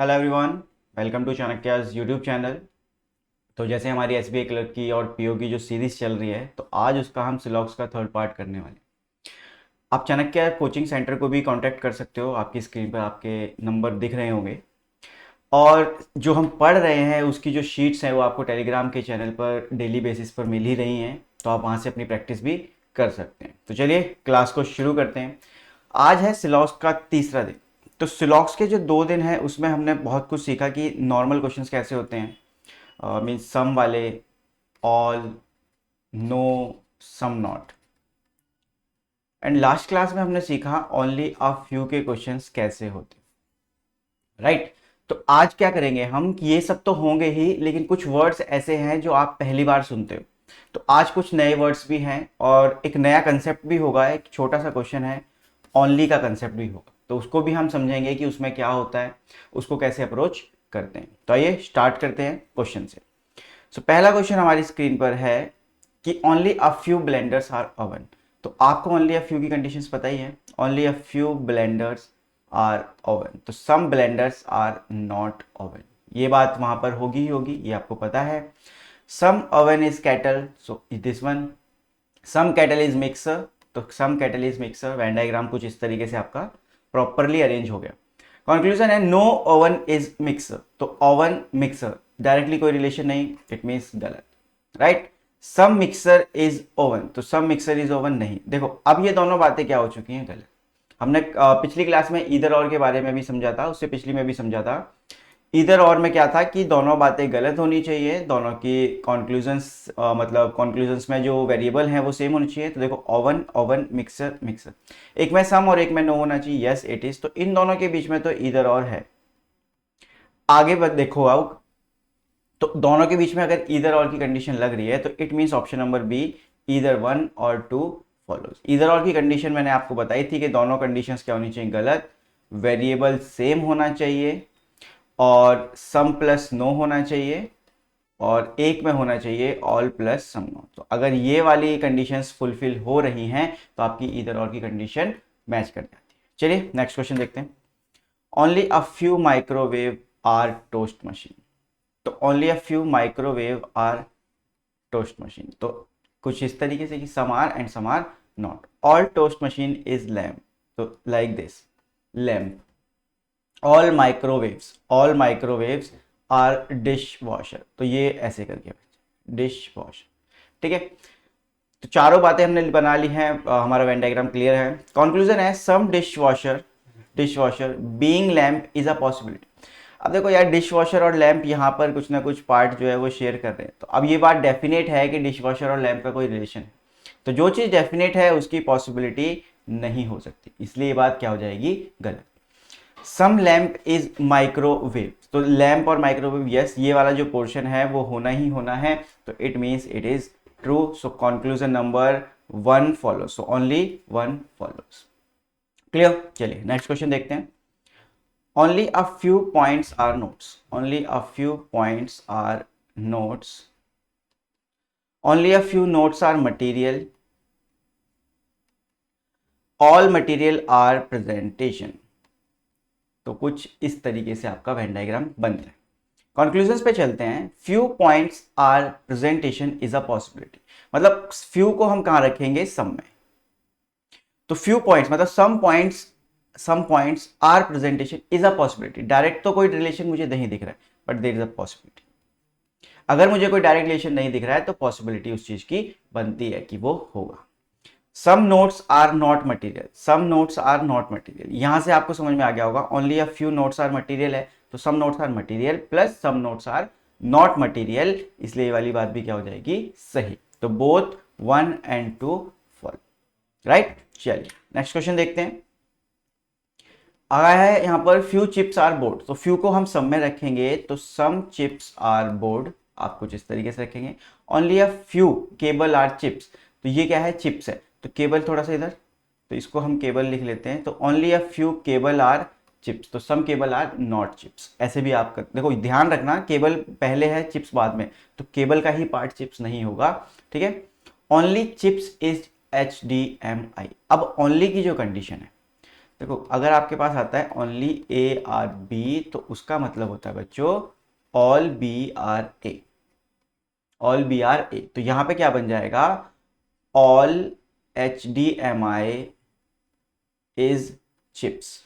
Hello everyone, welcome to Chanakya's YouTube channel. तो जैसे हमारी एसबीआई क्लर्क की और पीओ की जो सीरीज चल रही है, तो आज उसका हम सिलॉक्स का थर्ड पार्ट करने वाले हैं। आप चाणक्य कोचिंग सेंटर को भी कांटेक्ट कर सकते हो, आपकी स्क्रीन पर आपके नंबर दिख रहे होंगे। और जो हम पढ़ रहे हैं उसकी जो शीट्स हैं वो आपको टेलीग्राम के चैनल पर डेली बेसिस पर मिल ही रही हैं, तो आप वहाँ से अपनी प्रैक्टिस भी कर सकते हैं। तो चलिए क्लास को शुरू करते हैं। आज है सिलॉक्स का तीसरा दिन। तो सिलॉक्स के जो 2 दिन हैं उसमें हमने बहुत कुछ सीखा कि नॉर्मल क्वेश्चंस कैसे होते हैं, मीन्स सम वाले, all, no, some not. And last class में हमने सीखा ओनली अ फ्यू के क्वेश्चंस कैसे होते हैं, राइट। तो आज क्या करेंगे हम, ये सब तो होंगे ही, लेकिन कुछ वर्ड्स ऐसे हैं जो आप पहली बार सुनते हो। तो आज कुछ नए वर्ड्स भी हैं और एक नया कंसेप्ट भी होगा। एक छोटा सा क्वेश्चन है, ओनली का कंसेप्ट भी होगा, तो उसको भी हम समझेंगे कि उसमें क्या होता है, उसको कैसे अप्रोच करते हैं। तो आइए स्टार्ट करते हैं क्वेश्चन से। सो पहला क्वेश्चन हमारी स्क्रीन पर है कि only a few blenders are oven. तो आपको ओनली अ फ्यू की कंडीशंस पता ही है। Only a few blenders are oven, तो some blenders are not oven. ये बात वहां पर होगी ही होगी, ये आपको पता है। Some oven is kettle, so this one. Some kettle is mixer, तो some kettle is mixer. Venn diagram कुछ इस तरीके से आपका प्रॉपरली अरेंज हो गया। कंक्लूजन है नो ओवन इज मिक्सर, तो ओवन मिक्सर डायरेक्टली कोई रिलेशन नहीं, इट मीन्स गलत, right. Some mixer is oven, तो सम मिक्सर इज ओवन नहीं। देखो अब ये दोनों बातें क्या हो चुकी हैं, गलत। हमने पिछली क्लास में ईदर और के बारे में भी समझा था, उससे पिछली में भी समझा था। इधर और में क्या था कि दोनों बातें गलत होनी चाहिए, दोनों की कॉन्क्लूजन्स, मतलब कॉन्क्लूजन्स में जो वेरिएबल हैं वो सेम होनी चाहिए। तो देखो ओवन ओवन, मिक्सर मिक्सर, एक में सम और एक में नो होना चाहिए। यस इट इज, तो इन दोनों के बीच में तो इधर और है। आगे देखो अब, तो दोनों के बीच में अगर इधर और की कंडीशन लग रही है तो it means option number B, इधर 1 और 2 फॉलोज। इधर और की कंडीशन मैंने आपको बताई थी कि दोनों कंडीशंस क्या होनी चाहिए, गलत। वेरिएबल सेम होना चाहिए और सम प्लस नो होना चाहिए और एक में होना चाहिए ऑल प्लस सम नो। तो अगर ये वाली कंडीशंस फुलफिल हो रही हैं तो आपकी इधर और की कंडीशन मैच कर जाती है। चलिए नेक्स्ट क्वेश्चन देखते हैं। Only a few microwave are toast machine, तो only a few microwave are toast machine, तो कुछ इस तरीके से कि some are and some are not. All toast machine is lamp, तो like this, lamp. All microwaves are dish washer, तो ये ऐसे करके डिश वॉशर, ठीक है। तो चारों बातें हमने बना ली हैं, हमारा वेन डायग्राम क्लियर है। कंक्लूजन है some dish washer being lamp is a possibility. अब देखो यार, डिश वॉशर और लैम्प यहाँ पर कुछ ना कुछ पार्ट जो है वो शेयर कर रहे हैं, तो अब ये बात डेफिनेट है कि डिश वॉशर और लैम्प का कोई रिलेशन है। तो जो चीज़ डेफिनेट है उसकी पॉसिबिलिटी नहीं हो सकती, इसलिए ये बात क्या हो जाएगी, गलत। सम लैम्प इज माइक्रोवेव, तो लैम्प और माइक्रोवेव, यस ये वाला जो पोर्शन है वो होना ही होना है, तो it means it is true. So conclusion number 1 follow, so only 1 follows. Clear. चलिए नेक्स्ट क्वेश्चन देखते हैं। Only a few points are notes, only a few points are notes, only a few notes are material, all material are presentation. तो कुछ इस तरीके से आपका Venn diagram बनता है। कंक्लूजन्स पे चलते हैं। Few points are presentation is a possibility, मतलब फ्यू को हम कहां रखेंगे, सम में। तो फ्यू पॉइंट्स मतलब some points are presentation is a possibility. Direct तो कोई रिलेशन मुझे नहीं दिख रहा है, but there is a possibility. अगर मुझे कोई डायरेक्ट रिलेशन नहीं दिख रहा है तो पॉसिबिलिटी उस चीज की बनती है कि वो होगा। Some notes are not material, some notes are not material, यहां से आपको समझ में आ गया होगा। Only a few notes are material है, तो some notes are material plus some notes are not material, इसलिए ये वाली बात भी क्या हो जाएगी, सही। तो बोथ 1 एंड 2 फॉल, राइट। चलिए नेक्स्ट क्वेश्चन देखते हैं। आया है यहां पर फ्यू चिप्स आर बोर्ड, तो फ्यू को हम सम में रखेंगे, तो सम चिप्स आर बोर्ड, आप कुछ इस तरीके से रखेंगे। Only a few cable are chips, तो ये क्या है, चिप्स है, तो केबल थोड़ा सा इधर, तो इसको हम केबल लिख लेते हैं। तो only a few cable are chips, तो some cable are not chips, ऐसे भी आप देखो ध्यान रखना, केबल पहले है चिप्स बाद में, तो केबल का ही पार्ट चिप्स नहीं होगा, ठीक है। ओनली चिप्स इज HDMI, अब ओनली की जो कंडीशन है, देखो अगर आपके पास आता है ओनली ए आर बी तो उसका मतलब होता है बच्चों all B are A, all B are A. तो यहां पे क्या बन जाएगा, all H D M I is chips,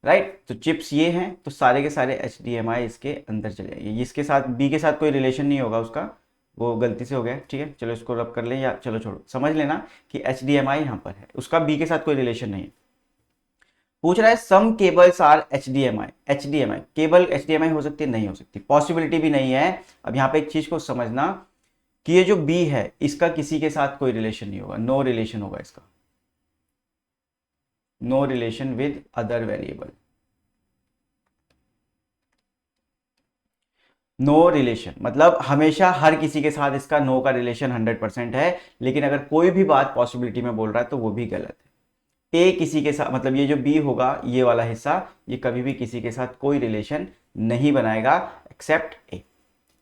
right. तो चिप्स ये हैं तो सारे के सारे एच डी एम आई इसके अंदर चले जाएंगे। इसके साथ बी के साथ कोई रिलेशन नहीं होगा उसका, वो गलती से हो गया, ठीक है। चलो इसको रब कर लें, या चलो छोड़ो, समझ लेना कि एच डी एम आई यहाँ पर है, उसका बी के साथ कोई रिलेशन नहीं है। पूछ रहा है some cables are H D M I. H D M I cable H D M I हो सकती है, नहीं हो सकती, पॉसिबिलिटी भी नहीं है। अब यहाँ पे एक चीज को समझना कि ये जो बी है इसका किसी के साथ कोई रिलेशन नहीं होगा, नो रिलेशन होगा इसका, no relation with other variable, no relation मतलब हमेशा हर किसी के साथ इसका नो का रिलेशन 100% है। लेकिन अगर कोई भी बात पॉसिबिलिटी में बोल रहा है तो वो भी गलत है। ए किसी के साथ मतलब ये जो बी होगा ये वाला हिस्सा, ये कभी भी किसी के साथ कोई रिलेशन नहीं बनाएगा एक्सेप्ट ए,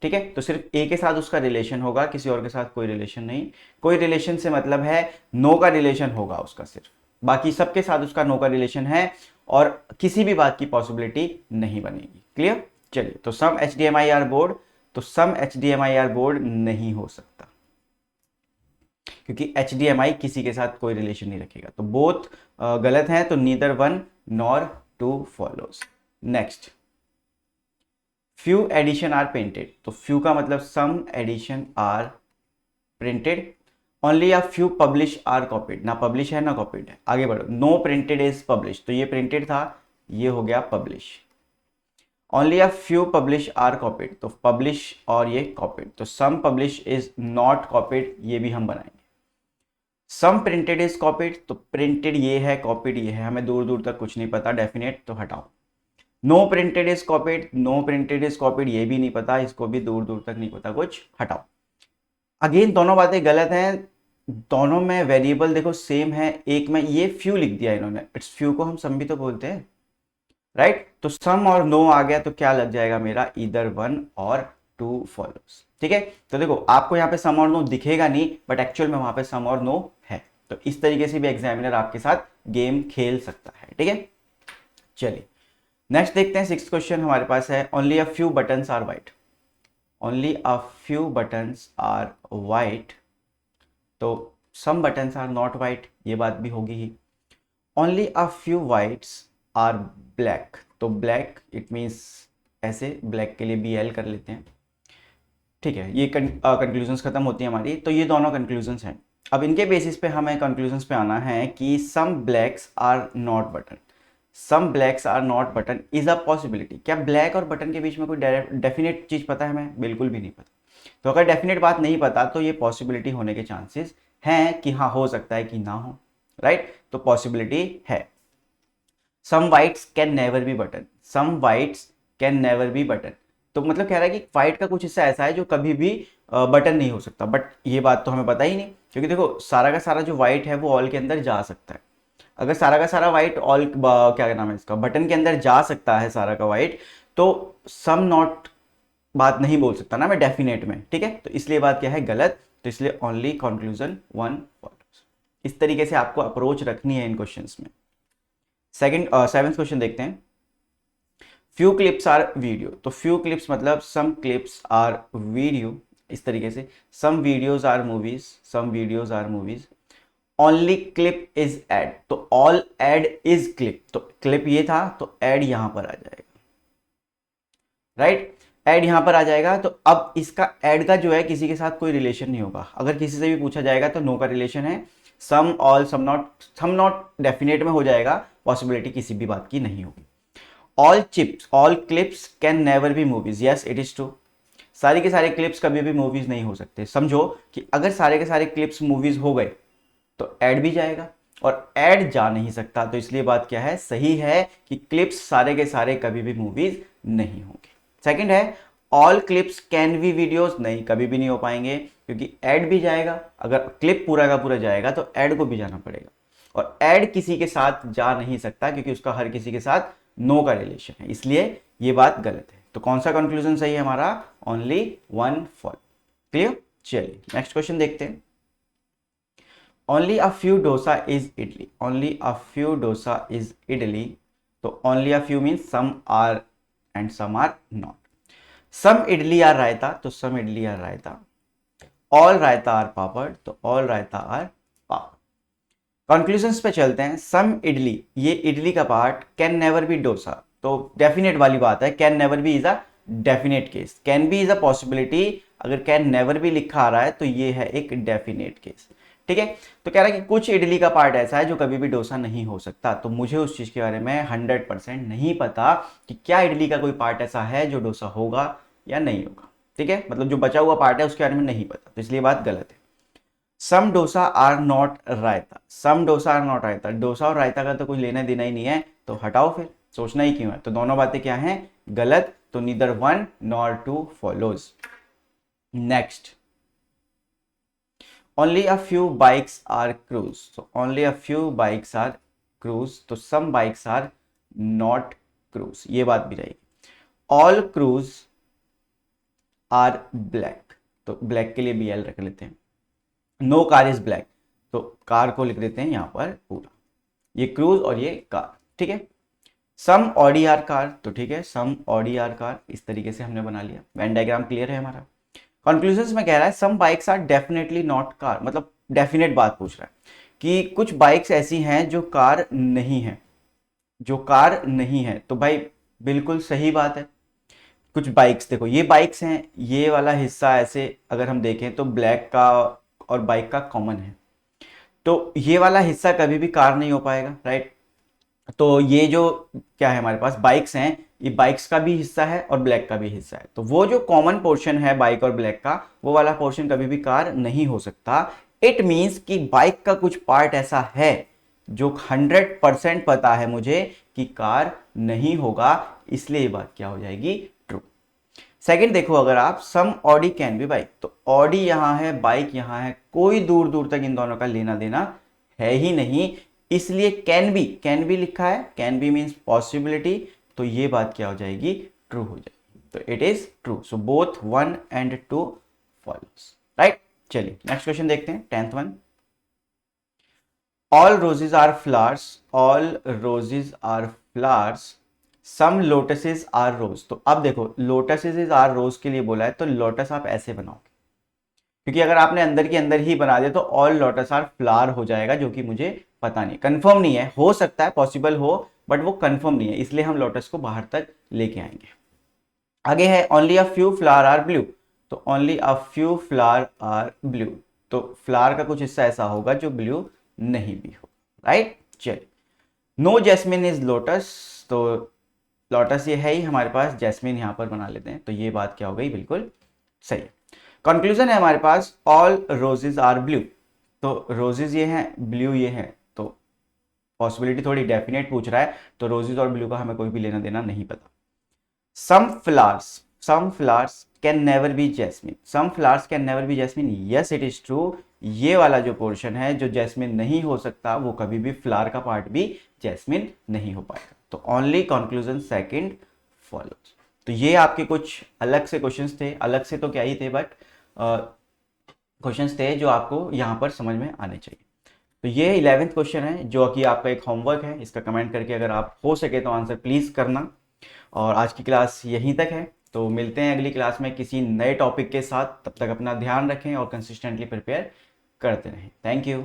ठीक है। तो सिर्फ ए के साथ उसका रिलेशन होगा, किसी और के साथ कोई रिलेशन नहीं। कोई रिलेशन से मतलब है नो का रिलेशन होगा उसका सिर्फ, बाकी सबके साथ उसका नो का रिलेशन है और किसी भी बात की पॉसिबिलिटी नहीं बनेगी। क्लियर। चलिए तो some H D M I are board, तो some H D M I are board नहीं हो सकता क्योंकि एच डी एम आई किसी के साथ कोई रिलेशन नहीं रखेगा। तो बोथ गलत हैं, तो neither one nor two follows. Next, few edition are printed. तो फ्यू का मतलब some edition are printed, only a few publish are copied. ना पब्लिश है ना कॉपीड है। आगे बढ़ो, नो प्रिंटेड इज पब्लिश, तो ये प्रिंटेड था, ये हो गया publish. Only a few publish are copied, तो पब्लिश और ये कॉपीड, तो some publish is not copied, ये भी हम बनाएंगे। सम प्रिंटेड इज कॉपीड, तो प्रिंटेड ये है, कॉपीड ये है, हमें दूर दूर तक कुछ नहीं पता, डेफिनेट तो हटाओ। No printed is copied, no printed is copied ये भी नहीं पता, इसको भी दूर दूर तक नहीं पता कुछ, हटाओ। अगेन दोनों बातें गलत हैं, दोनों में वेरिएबल देखो सेम है। एक में ये फ्यू लिख दिया इन्होंने, इट्स फ्यू को हम सम भी तो बोलते हैं, राइट। तो सम और नो आ गया तो क्या लग जाएगा मेरा, ईदर वन और टू फॉलोज, ठीक है। तो देखो आपको यहाँ पे सम और नो दिखेगा नहीं, बट एक्चुअल में वहां पे सम और नो है। तो इस तरीके से भी एग्जामिनर आपके साथ गेम खेल सकता है, ठीक है। चलिए नेक्स्ट देखते हैं, सिक्स्थ क्वेश्चन हमारे पास है, only a few buttons are white. Only a few buttons are white, तो some buttons are not white, ये बात भी होगी ही। Only a few whites are black, तो ब्लैक इट मीन्स ऐसे, ब्लैक के लिए बी एल कर लेते हैं, ठीक है। ये कंक्लूजन्स खत्म होती है हमारी। तो ये दोनों कंक्लूजन्स हैं। अब इनके बेसिस पे हमें कंक्लूजन्स पे आना है कि some blacks are not button, some blacks are not button is a possibility. क्या ब्लैक और बटन के बीच में कोई डेफिनेट चीज पता है हमें? बिल्कुल भी नहीं पता। तो अगर डेफिनेट बात नहीं पता तो ये पॉसिबिलिटी होने के चांसेस हैं कि हाँ हो सकता है कि ना हो, राइट। तो पॉसिबिलिटी है। Some whites can never be button, some whites can never be button, तो मतलब कह रहा है कि वाइट का कुछ हिस्सा ऐसा है जो कभी भी बटन नहीं हो सकता। बट ये बात तो हमें पता ही नहीं, क्योंकि देखो सारा का सारा जो वाइट है वो ऑल के अंदर जा सकता है। अगर सारा का सारा वाइट ऑल क्या नाम है इसका, बटन के अंदर जा सकता है सारा का वाइट, तो सम नॉट बात नहीं बोल सकता ना मैं डेफिनेट में, ठीक है। तो इसलिए बात क्या है, गलत। तो इसलिए ओनली कंक्लूजन वन फॉलोज। इस तरीके से आपको अप्रोच रखनी है इन क्वेश्चंस में। सेवेंथ क्वेश्चन देखते हैं, फ्यू क्लिप्स आर वीडियो। तो फ्यू क्लिप्स मतलब सम क्लिप्स आर वीडियो, इस तरीके से some videos are movies, some videos are movies. Only clip is ad, तो ऑल एड इज क्लिप, तो क्लिप ये था तो एड यहां पर आ जाएगा, राइट। एड यहां पर आ जाएगा। तो अब इसका एड का जो है किसी के साथ कोई रिलेशन नहीं होगा। अगर किसी से भी पूछा जाएगा तो नो का रिलेशन है। Some all some not, some not definite में हो जाएगा, पॉसिबिलिटी किसी भी बात की नहीं होगी। All chips all clips can never B movies, yes it is true. सारे के सारे क्लिप्स कभी भी मूवीज नहीं हो सकते। समझो कि अगर सारे के सारे क्लिप्स मूवीज हो गए तो ऐड भी जाएगा, और ऐड जा नहीं सकता, तो इसलिए बात क्या है, सही है कि क्लिप्स सारे के सारे कभी भी मूवीज नहीं होंगे। सेकंड है, all clips can be videos, नहीं कभी भी नहीं हो पाएंगे, क्योंकि ऐड भी जाएगा। अगर क्लिप पूरा का पूरा जाएगा तो ऐड को भी जाना पड़ेगा, और ऐड किसी के साथ जा नहीं सकता क्योंकि उसका हर किसी के साथ नो का रिलेशन है, इसलिए ये बात गलत है। तो कौन सा कंक्लूजन सही है हमारा, ओनली वन फॉल। क्लियर। चलिए नेक्स्ट क्वेश्चन देखते हैं, only a few dosa is idli, only a few dosa is idli, तो only a few means some are and some are not. Some idli are raita, तो some idli are raita. All raita are papad, तो all raita are papad. Conclusions पे चलते हैं। Some idli, ये इडली का part can never be dosa, तो definite वाली बात है। Can never B is a definite case, can be is a possibility. अगर कैन नेवर बी लिखा आ रहा है तो ये है एक डेफिनेट केस। ठीक है, तो कह रहा है कि कुछ इडली का पार्ट ऐसा है जो कभी भी डोसा नहीं हो सकता। तो मुझे उस चीज के बारे में 100% नहीं पता कि क्या इडली का कोई पार्ट ऐसा है जो डोसा होगा या नहीं होगा। ठीक है, मतलब जो बचा हुआ पार्ट है उसके बारे में नहीं पता, तो इसलिए बात गलत है। Some dosa are not raita, some dosa are not raita, dosa और रायता का तो कोई लेना देना ही नहीं है, तो हटाओ, फिर सोचना ही क्यों है। तो दोनों बातें क्या हैं, गलत। तो neither one nor two follows. Next, only a few bikes are cruise, तो only a few bikes are cruise, तो some bikes are not cruise, ये बात भी रहेगी। ऑल क्रूज आर ब्लैक, तो ब्लैक के लिए बी एल रख लेते हैं। नो कार इज ब्लैक, तो कार को लिख देते हैं यहां पर पूरा, ये क्रूज और ये कार। ठीक है, सम ऑडी आर कार, तो ठीक है, सम ऑडी आर कार, इस तरीके से हमने बना लिया। वेन डायग्राम क्लियर है हमारा। कंक्लूजन में कह रहा है some bikes are definitely not car, मतलब डेफिनेट बात पूछ रहा है कि कुछ बाइक्स ऐसी हैं जो कार नहीं है, जो कार नहीं है। तो भाई बिल्कुल सही बात है। कुछ बाइक्स देखो, ये बाइक्स हैं, ये वाला हिस्सा ऐसे अगर हम देखें तो ब्लैक का और बाइक का कॉमन है, तो ये वाला हिस्सा कभी भी कार नहीं हो पाएगा, राइट। तो ये जो क्या है हमारे पास बाइक्स हैं, ये बाइक्स का भी हिस्सा है और ब्लैक का भी हिस्सा है। तो वो जो कॉमन पोर्शन है बाइक और ब्लैक का, वो वाला पोर्शन कभी भी कार नहीं हो सकता। इट मीन्स कि बाइक का कुछ पार्ट ऐसा है जो 100% पता है मुझे कि कार नहीं होगा, इसलिए ये बात क्या हो जाएगी, ट्रू। सेकंड देखो, अगर आप सम ऑडी कैन बी बाइक, तो ऑडी यहां है, बाइक यहां है, कोई दूर दूर तक इन दोनों का लेना देना है ही नहीं, इसलिए कैन बी लिखा है, कैन बी मीन्स पॉसिबिलिटी, तो ये बात क्या हो जाएगी, ट्रू हो जाएगी। तो it is true, so both 1 and 2 follows, right. चलिए नेक्स्ट क्वेश्चन देखते हैं, 10th one. All roses are flowers, all roses are flowers, some lotuses are rose. तो अब देखो, लोटसेज आर रोज के लिए बोला है, तो लोटस आप ऐसे बनाओगे, क्योंकि अगर आपने अंदर के अंदर ही बना दिया तो ऑल लोटस आर फ्लावर हो जाएगा, जो कि मुझे पता नहीं, कंफर्म नहीं है, हो सकता है पॉसिबल हो, बट वो कंफर्म नहीं है, इसलिए हम लोटस को बाहर तक लेके आएंगे। आगे है only a few flower are blue, तो only a few flower are blue, तो फ्लावर का कुछ हिस्सा ऐसा होगा जो ब्लू नहीं भी हो, राइट। चलिए, नो जैस्मिन इज लोटस, तो लोटस ये है ही हमारे पास, जैस्मिन यहां पर बना लेते हैं, तो ये बात क्या हो गई, बिल्कुल सही। कंक्लूजन है हमारे पास ऑल रोजेज आर ब्लू, तो रोजेज ये हैं, ब्लू ये हैं, तो पॉसिबिलिटी थोड़ी डेफिनेट पूछ रहा है, तो रोजेज और ब्लू का हमें कोई भी लेना देना नहीं पता। Some flowers can never be jasmine, some flowers can never be jasmine, yes it is true. ये वाला जो पोर्शन है जो जैस्मिन नहीं हो सकता, वो कभी भी फ्लावर का पार्ट भी जैस्मिन नहीं हो पाएगा, तो ओनली कंक्लूजन सेकंड फॉलोज। तो ये आपके कुछ अलग से क्वेश्चंस थे, अलग से तो क्या ही थे, बट क्वेश्चंस थे जो आपको यहाँ पर समझ में आने चाहिए। तो ये 11th क्वेश्चन है जो कि आपका एक होमवर्क है, इसका कमेंट करके अगर आप हो सके तो आंसर प्लीज़ करना। और आज की क्लास यहीं तक है, तो मिलते हैं अगली क्लास में किसी नए टॉपिक के साथ। तब तक अपना ध्यान रखें और कंसिस्टेंटली प्रिपेयर करते रहें। Thank you.